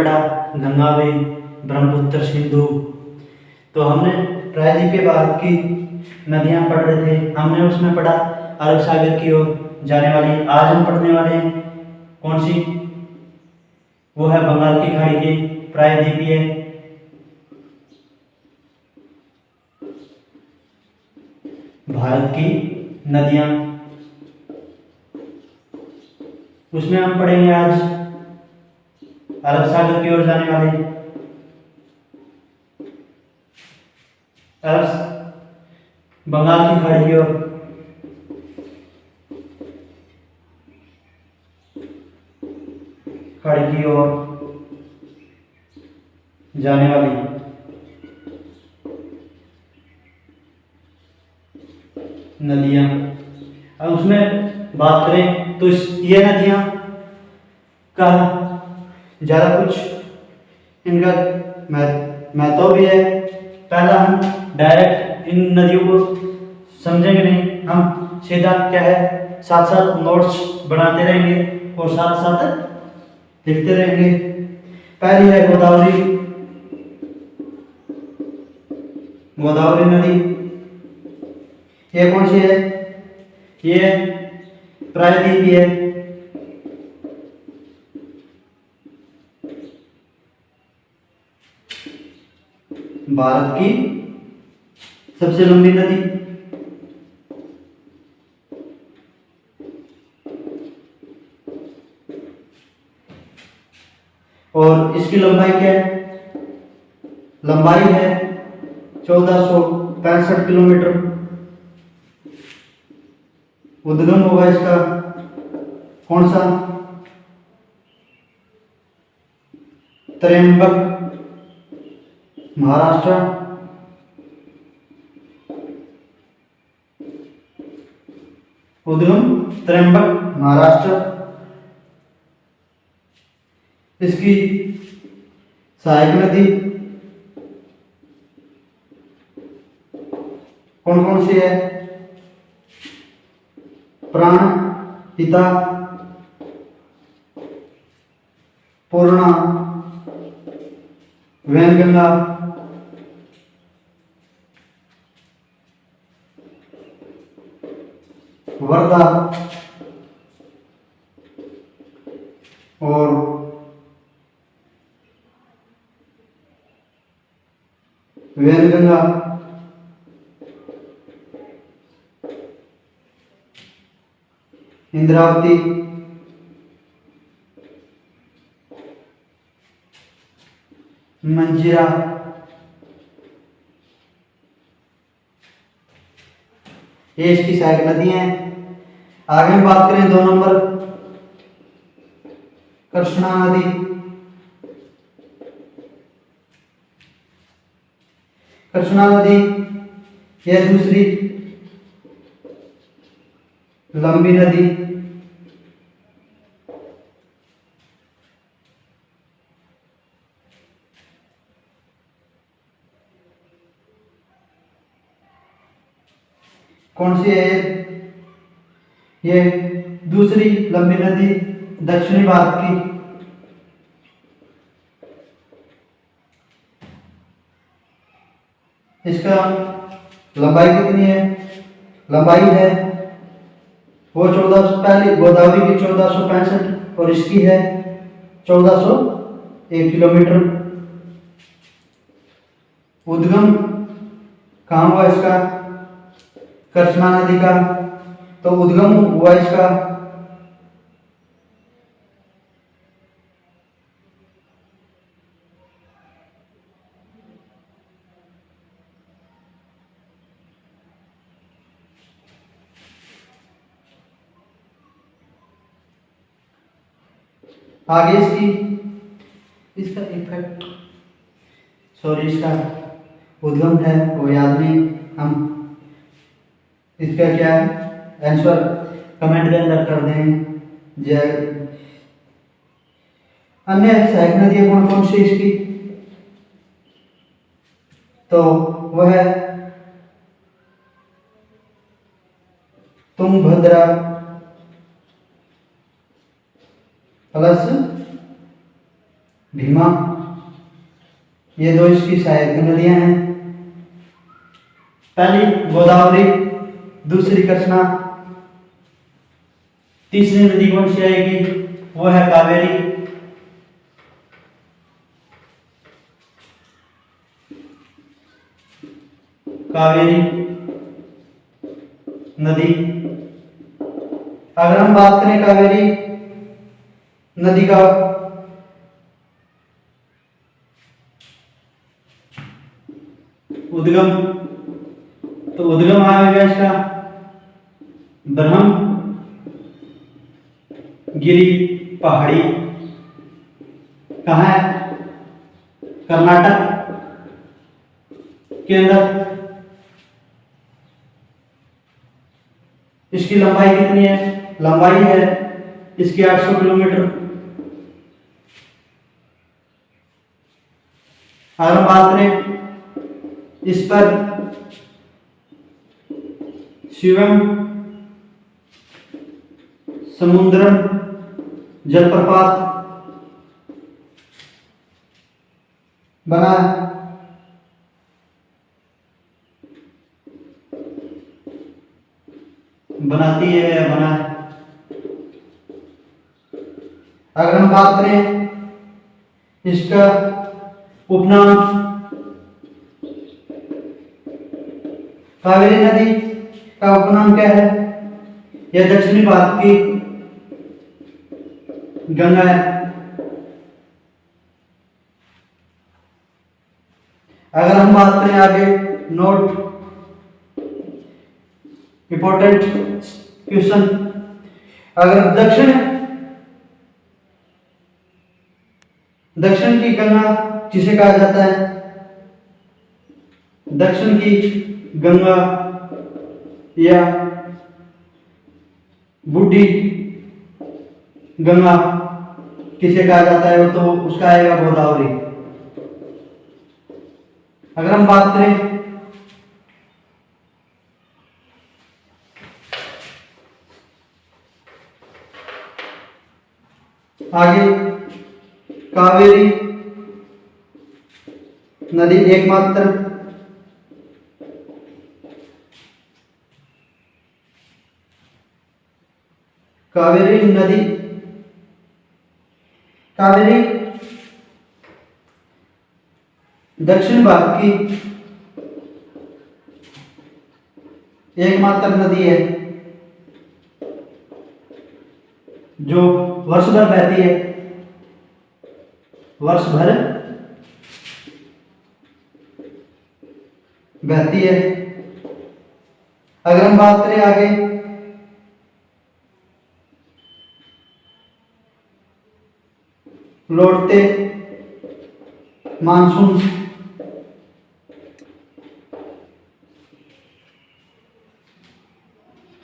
पढ़ा गंगा में ब्रह्मपुत्र सिंधु। तो हमने प्रायद्वीपीय भारत की नदियां पढ़ रहे थे, हमने उसमें पढ़ा अरब सागर की ओर जाने वाली। आज हम पढ़ने वाले हैं कौन सी, वो है बंगाल की खाड़ी की प्रायद्वीपीय भारत की नदियां। उसमें हम पढ़ेंगे आज अरब सागर की ओर जाने वाले बंगाल की खाड़ी की ओर जाने वाली नदियां। अब उसमें बात करें तो ये नदियां का ज़्यादा कुछ इनका महत्व भी है। पहला हम डायरेक्ट इन नदियों को समझेंगे नहीं, हम सीधा क्या है साथ साथ नोट्स बनाते रहेंगे और साथ साथ लिखते रहेंगे। पहली है गोदावरी नदी। ये कौन सी है, ये प्रायद्वीपीय है। भारत की सबसे लंबी नदी। और इसकी लंबाई क्या है, लंबाई है 1465 किलोमीटर। उद्गम होगा इसका कौन सा, त्र्यंबक महाराष्ट्र। उद्गम त्र्यंबक महाराष्ट्र। इसकी सहायक नदी कौन कौन सी है, प्राणहिता, पूर्णा, वैनगंगा, वर्धा और वैनगंगा इंद्रावती, मंजीरा, ये इसकी सहायक नदी हैं। आगे हम बात करें 2 नंबर, कृष्णा नदी। कृष्णा नदी यह दूसरी लंबी नदी। कौन सी है ये दूसरी लंबी नदी दक्षिणी भारत की। इसका लंबाई कितनी है, लंबाई है वो 1400, पहली गोदावरी की 1465 और इसकी है 1401 किलोमीटर। उद्गम कहाँ हुआ इसका, कृष्णा नदी का। तो उद्गम हुआ इसका आगे इसका इफेक्ट इसका उद्गम है वो याद नहीं, हम इसका क्या है आंसर कमेंट के अंदर कर दें। जय। अन्य सहायक नदियां कौन कौन सी इसकी, तो वह है तुंगभद्रा प्लस भीमा, ये दो इसकी सहायक नदियां हैं। पहली गोदावरी, दूसरी कृष्णा, तीसरी नदी कौन सी आएगी, वो है कावेरी। कावेरी नदी। अगर हम बात करें कावेरी नदी का उद्गम, तो उद्गम आएगा इसका ब्रह्मगिरी पहाड़ी। कहाँ है, कर्नाटक के अंदर। इसकी लंबाई कितनी है, लंबाई है इसकी 800 किलोमीटर। अगर हम बात करें इस पर शिवम समुद्रम जलप्रपात बना है। बनाती है या बना है। अगर हम बात करें इसका उपनाम, कावेरी नदी का उपनाम क्या है, यह दक्षिणी भारत की गंगा है। अगर हम बात करें आगे, नोट इंपॉर्टेंट क्वेश्चन, अगर दक्षिण की गंगा किसे कहा जाता है, दक्षिण की गंगा या बूढ़ी गंगा किसे कहा जाता है, तो उसका आएगा गोदावरी। अगर हम बात करें आगे, कावेरी नदी एकमात्र कावेरी दक्षिण भारत की एकमात्र नदी है जो वर्ष भर बहती है, वर्ष भर बहती है। अगर हम बात करें आगे, लौटते मानसून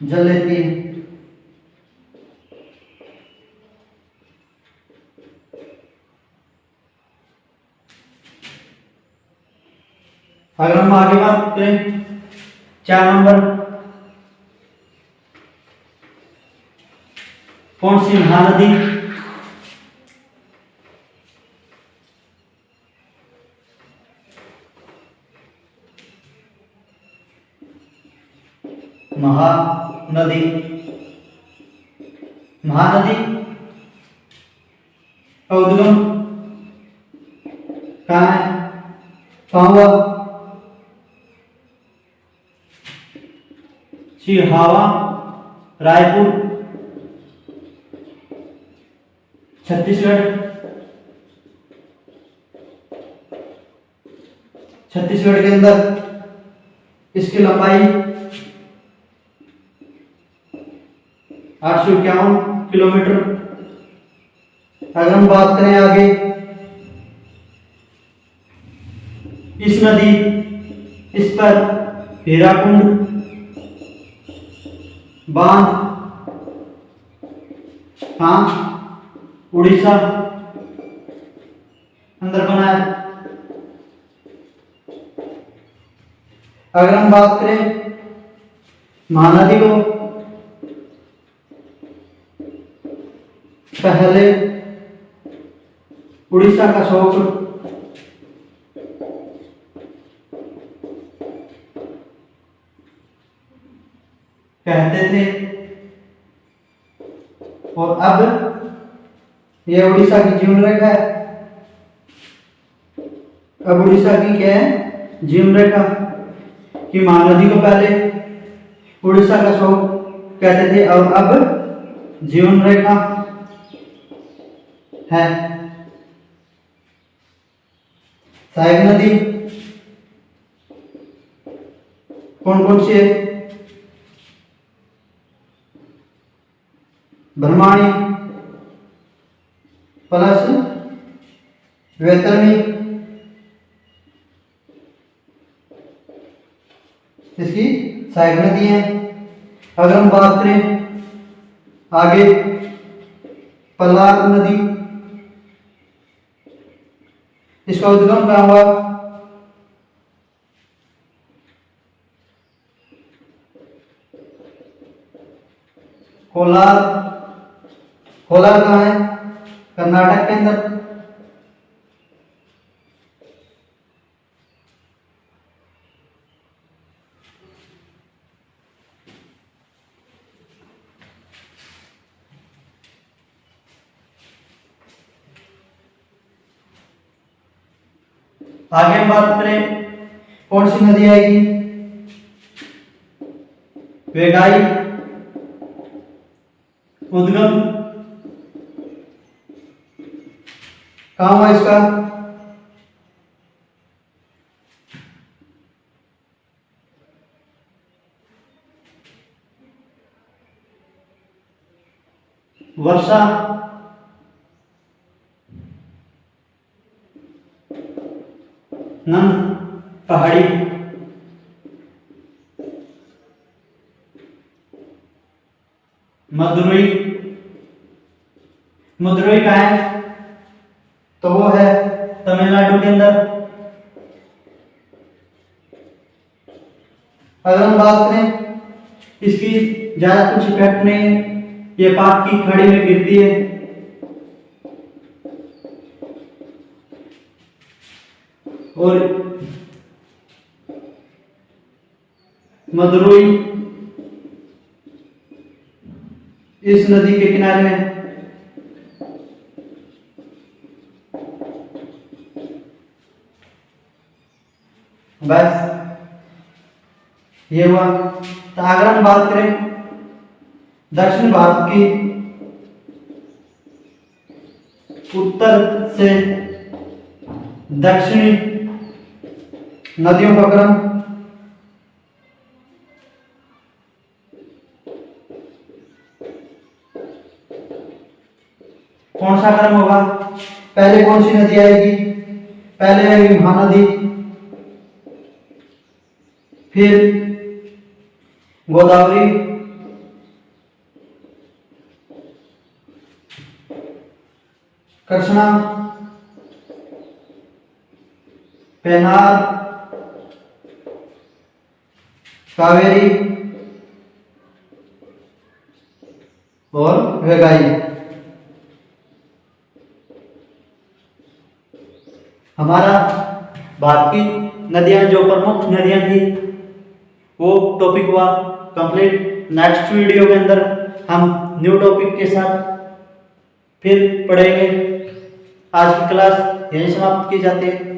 जल लेती है। अगर हम आगे बात करें 4 नंबर, कौन सी महानदी महानदी का उद्गम कहाँ है, कहाँ हुआ, सिहावा, रायपुर, छत्तीसगढ़ के अंदर। इसकी लंबाई 851 किलोमीटर। अगर हम बात करें आगे, इस पर हीराकुंड बांध कहाँ, उड़ीसा अंदर बना है। अगर हम बात करें महानदी को, पहले उड़ीसा का शोक कहते थे। और अब यह उड़ीसा की जीवन रेखा है। अब उड़ीसा की क्या है? जीवन रेखा कि महानदी को पहले उड़ीसा का शोक कहते थे और अब जीवन रेखा है। सहायक नदी कौन कौन सी है? ब्रह्माणी प्लस वैतरणी, इसकी सहायक नदी है। अगर हम बात करें आगे पल्लार नदी, इसका उद्गम कहाँ हुआ? कोलार। कोलार कहाँ है? कर्नाटक के अंदर। आगे हम बात करें कौन सी नदी आएगी? वेगाई। उद्गम कहाँ हुआ इसका? वर्षा। नन पहाड़ी। मदुरई। मदुरई कहाँ है? तो वो है तमिलनाडु के अंदर। अगर हम बात करें इसकी ज्यादा कुछ इफेक्ट नहीं है, ये पाक की खाड़ी में गिरती है। और मदुरई इस नदी के किनारे है। बस ये हुआ। तो अगर हम बात करें दक्षिण भारत की उत्तर से दक्षिणी नदियों का क्रम कौन सा क्रम होगा? पहले कौन सी नदी आएगी? पहले आएगी महानदी, फिर गोदावरी, कृष्णा, पेनार, कावेरी और वेगाई। हमारा भारत की नदियां जो प्रमुख नदियां थी वो टॉपिक हुआ कंप्लीट। नेक्स्ट वीडियो के अंदर हम न्यू टॉपिक के साथ फिर पढ़ेंगे। आज की क्लास यहीं समाप्त की जाती है।